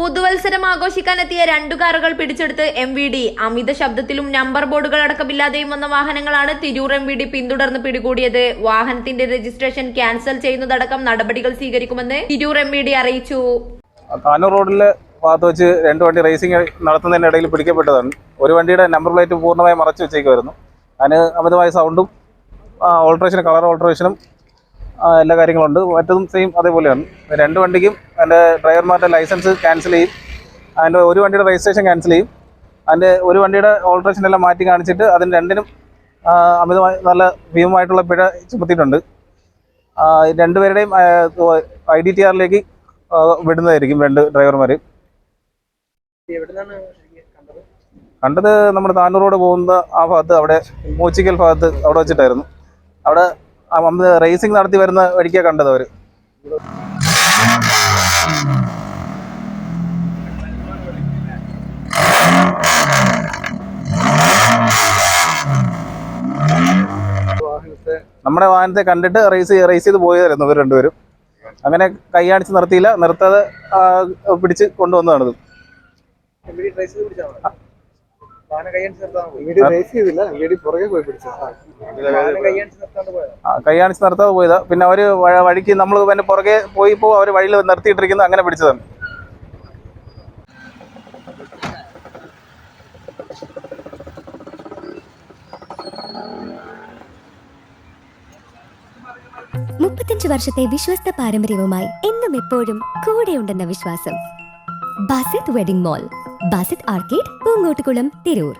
പുതുവത്സരം ആഘോഷിക്കാനെത്തിയ 2 കാറുകൾ പിടിച്ചെടുത്ത് MVD. അമിത ശബ്ദത്തിലും number ബോർഡുകൾ അടക്കമില്ലാതെയും വന്ന വാഹനങ്ങളാണ് തിരൂർ MVD പിന്തുടർന്ന് പിടികൂടിയത്. വാഹനത്തിന്റെ രജിസ്ട്രേഷൻ ക്യാൻസൽ ചെയ്യുന്നതടക്കം നടപടികൾ സ്വീകരിക്കുമെന്ന് തിരൂർ MVD അറിയിച്ചു. താനൂർ റോഡിലെ ഭാഗത്ത് വെച്ച് 2 വണ്ടി റേസിംഗ് നടത്തുന്നതിനിടയിൽ പിടിക്കപ്പെട്ടതാണ്. ഒരു വണ്ടിയുടെ നമ്പർ പ്ലേറ്റ് പൂർണ്ണമായി മറച്ചു വെച്ചേക്കുമായിരുന്നു. അതിന് അമിതമായ സൗണ്ടും ഓൾട്രേഷനും കളർ ഓൾട്രേഷനും എല്ലാ കാര്യങ്ങളുണ്ട്. മറ്റതും സെയിം അതേപോലെയാണ്. 2 വണ്ടിക്കും അതിൻ്റെ ഡ്രൈവർമാരുടെ ലൈസൻസ് ക്യാൻസൽ ചെയ്യും. അതിൻ്റെ ഒരു വണ്ടിയുടെ രജിസ്ട്രേഷൻ ക്യാൻസൽ ചെയ്യും. അതിൻ്റെ ഒരു വണ്ടിയുടെ ഓൾട്രേഷൻ എല്ലാം മാറ്റി കാണിച്ചിട്ട് അതിന് രണ്ടിനും അമിതമായി നല്ല ഭീമമായിട്ടുള്ള പിഴ ചുമത്തിയിട്ടുണ്ട്. 2 പേരുടെയും IDTRലേക്ക് വിടുന്നതായിരിക്കും 2 ഡ്രൈവർമാർ. കണ്ടത് നമ്മുടെ താനൂർ റോഡ് പോകുന്ന ആ ഭാഗത്ത്, അവിടെ മൂച്ചിക്കൽ ഭാഗത്ത് അവിടെ വെച്ചിട്ടായിരുന്നു. അവിടെ റേസിംഗ് നടത്തി വരുന്ന വഴിക്കാണ് കണ്ടത് അവർ. നമ്മുടെ വാഹനത്തെ കണ്ടിട്ട് റേസ് ചെയ്ത് പോയതായിരുന്നു ഇവർ 2 പേരും. അങ്ങനെ കൈയാണിച്ച് നിർത്തിയില്ല, നിർത്താതെ പിടിച്ച് കൊണ്ടുവന്നതാണിത്. കൈയാണിച്ച് നിർത്താതെ പോയതാ. പിന്നെ അവര് വഴിക്ക് നമ്മൾ പിന്നെ പുറകെ പോയിപ്പോ അവര് വഴിയിൽ നിർത്തിയിട്ടിരിക്കുന്നത്, അങ്ങനെ പിടിച്ചതാണ്. വർഷത്തെ വിശ്വസ്ത പാരമ്പര്യവുമായി എന്നും എപ്പോഴും കൂടെയുണ്ടെന്ന വിശ്വാസം. Basith wedding mall, Basith arcade, Poongottukulam, Tirur.